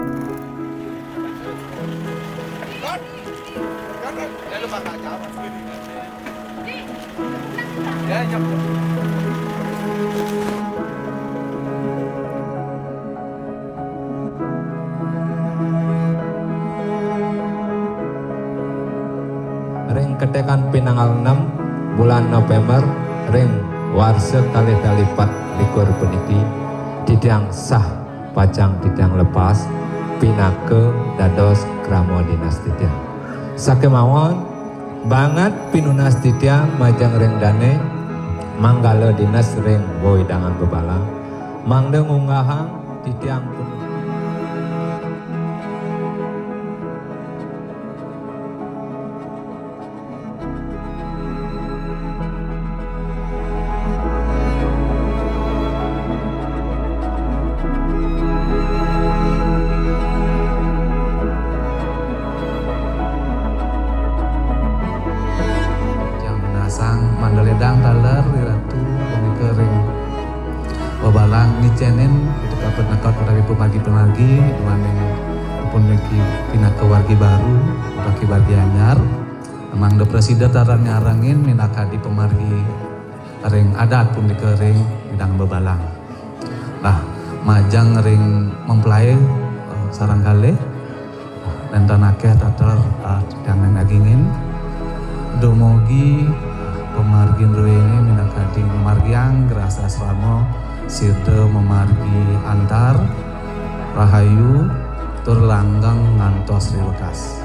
Ring ketekan pinanggal 6 bulan November ring warse kalih dalipat likur puniki didang sah pacang didang lepas pinake dados kramo dinasti tiang sakemawon banget pinunas titiang majang ring dane manggala dinas ring boidangan Bebalang mangdeng unggahang titiang pun Mandaledang taler diratu pemikering Bebalang ngicenen itu kapan nakot dari pemagi-pemagi dibanding pun lagi pindah ke wargi baru lagi wargi anyar emang do presiden taran nyarangin minaka di pemargi ring adat pun dikering bidang Bebalang lah majang ring mempelai sarang kali dan tanakeh tatar jangan agingin domogi pemargin ruini minakadi memargiang gerasa selama sirde memargi antar rahayu tur langgang ngantos rilekas.